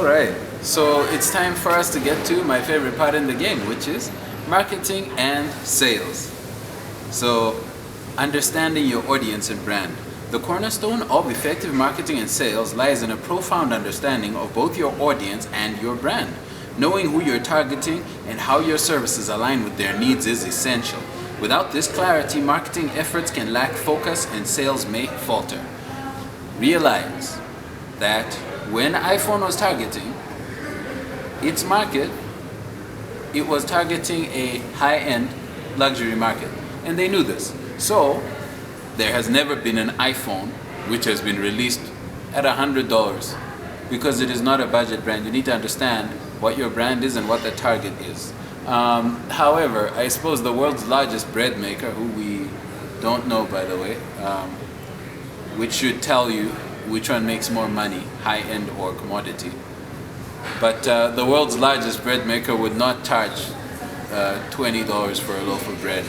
All right, so it's time for us to get to my favorite part in the game, which is marketing and sales. So, understanding your audience and brand. The cornerstone of effective marketing and sales lies in a profound understanding of both your audience and your brand. Knowing who you're targeting and how your services align with their needs is essential. Without this clarity, marketing efforts can lack focus and sales may falter. Realize that when iPhone was targeting its market, it was targeting a high-end luxury market, and they knew this. So there has never been an iPhone which has been released at $100 because it is not a budget brand. You need to understand what your brand is and what the target is. However, I suppose the world's largest bread maker, who we don't know by the way, which should tell you which one makes more money, high-end or commodity. But the world's largest bread maker would not charge $20 for a loaf of bread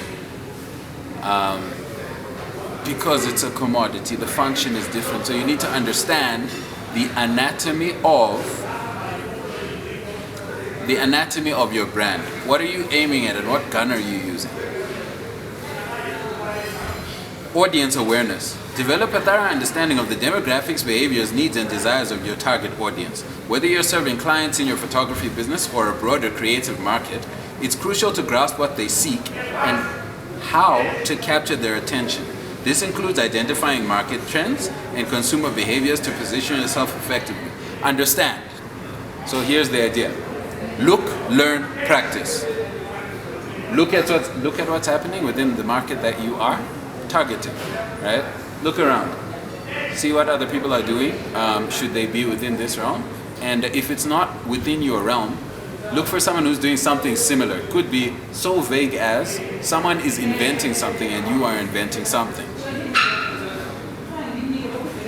because it's a commodity. The function is different. So you need to understand the anatomy of your brand. What are you aiming at and what gun are you using? Audience awareness. Develop a thorough understanding of the demographics, behaviors, needs, and desires of your target audience. Whether you're serving clients in your photography business or a broader creative market, it's crucial to grasp what they seek and how to capture their attention. This includes identifying market trends and consumer behaviors to position yourself effectively. Understand. So here's the idea. Look, learn, practice. Look at what's happening within the market that you are targeting, right? Look around. See what other people are doing. Should they be within this realm? And if it's not within your realm, look for someone who's doing something similar. It could be so vague as someone is inventing something and you are inventing something.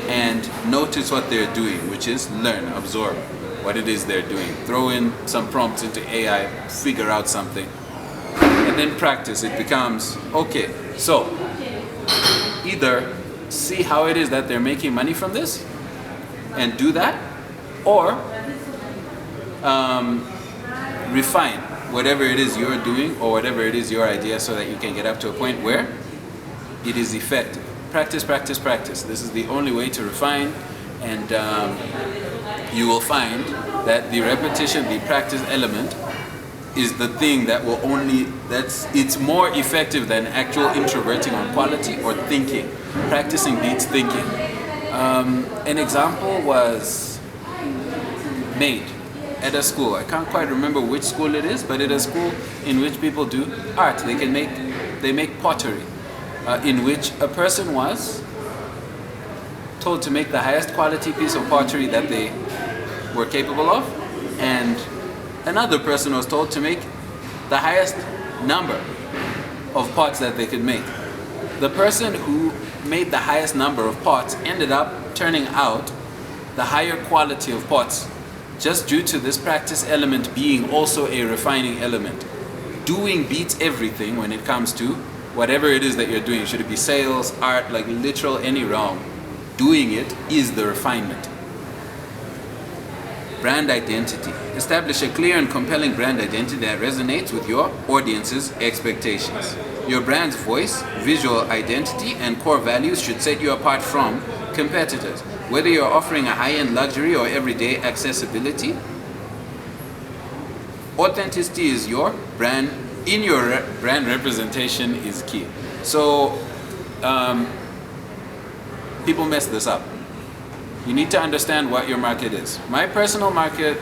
And notice what they're doing, which is learn, absorb what it is they're doing. Throw in some prompts into AI, figure out something, and then practice. It becomes, okay, so either see how it is that they're making money from this and do that, or refine whatever it is you're doing or whatever it is your idea so that you can get up to a point where it is effective. Practice, practice, practice. This is the only way to refine, and you will find that the repetition, the practice element is the thing that will it's more effective than actual introverting on quality or thinking. Practicing beats thinking. An example was made at a school. I can't quite remember which school it is, but at a school in which people do art. They make pottery, in which a person was told to make the highest quality piece of pottery that they were capable of, and another person was told to make the highest number of pots that they could make. The person who made the highest number of pots ended up turning out the higher quality of pots, just due to this practice element being also a refining element. Doing beats everything when it comes to whatever it is that you're doing. Should it be sales, art, like literal any realm, doing it is the refinement. Brand identity. Establish a clear and compelling brand identity that resonates with your audience's expectations. Your brand's voice, visual identity, and core values should set you apart from competitors. Whether you're offering a high-end luxury or everyday accessibility, authenticity is your brand. In your brand representation is key. So people mess this up. You need to understand what your market is. My personal market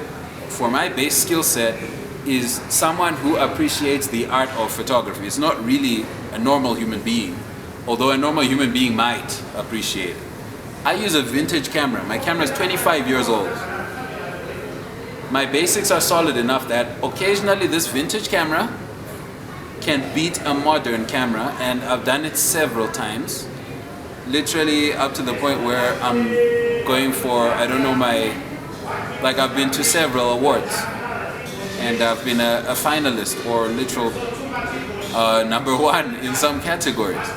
for my base skill set is someone who appreciates the art of photography. It's not really a normal human being, although a normal human being might appreciate it. I use a vintage camera. My camera is 25 years old. My basics are solid enough that occasionally this vintage camera can beat a modern camera, and I've done it several times. Literally up to the point where I'm going for, I don't know, I've been to several awards. And I've been a finalist or literal number one in some categories.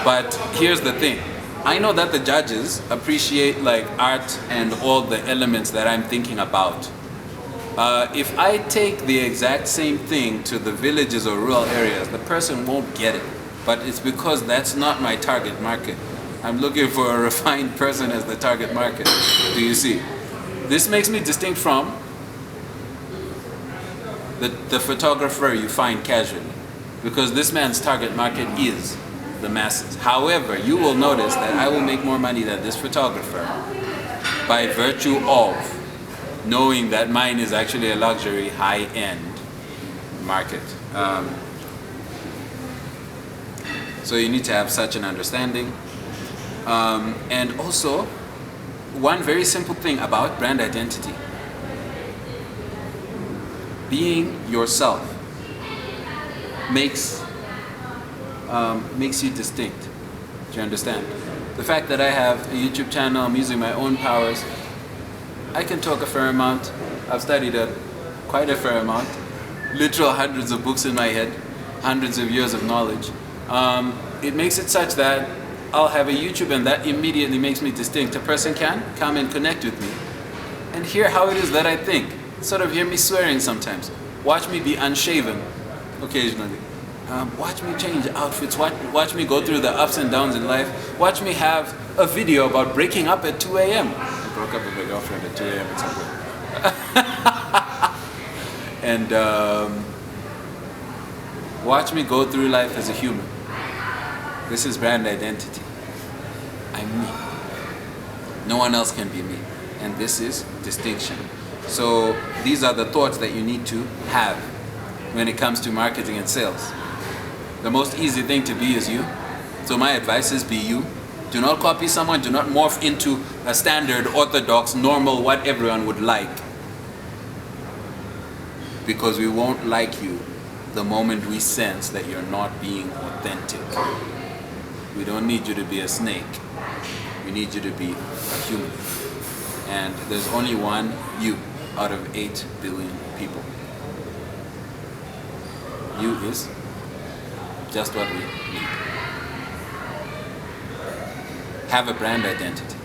But here's the thing. I know that the judges appreciate like art and all the elements that I'm thinking about. If I take the exact same thing to the villages or rural areas, the person won't get it. But it's because that's not my target market. I'm looking for a refined person as the target market. Do you see? This makes me distinct from the photographer you find casually. Because this man's target market is the masses. However, you will notice that I will make more money than this photographer by virtue of knowing that mine is actually a luxury, high-end market. So you need to have such an understanding. And also, one very simple thing about brand identity. Being yourself makes you distinct. Do you understand? The fact that I have a YouTube channel, I'm using my own powers, I can talk a fair amount. I've studied quite a fair amount. Literal hundreds of books in my head, hundreds of years of knowledge. It makes it such that I'll have a YouTube and that immediately makes me distinct. A person can come and connect with me and hear how it is that I think. Sort of hear me swearing sometimes. Watch me be unshaven occasionally. Watch me change outfits. Watch me go through the ups and downs in life. Watch me have a video about breaking up at 2 a.m. I broke up with my girlfriend at 2 a.m. at some point. And watch me go through life as a human. This is brand identity. I'm me. No one else can be me. And this is distinction. So these are the thoughts that you need to have when it comes to marketing and sales. The most easy thing to be is you. So my advice is be you. Do not copy someone. Do not morph into a standard, orthodox, normal, what everyone would like. Because we won't like you the moment we sense that you're not being authentic. We don't need you to be a snake. We need you to be a human. And there's only one you out of 8 billion people. You is just what we need. Have a brand identity.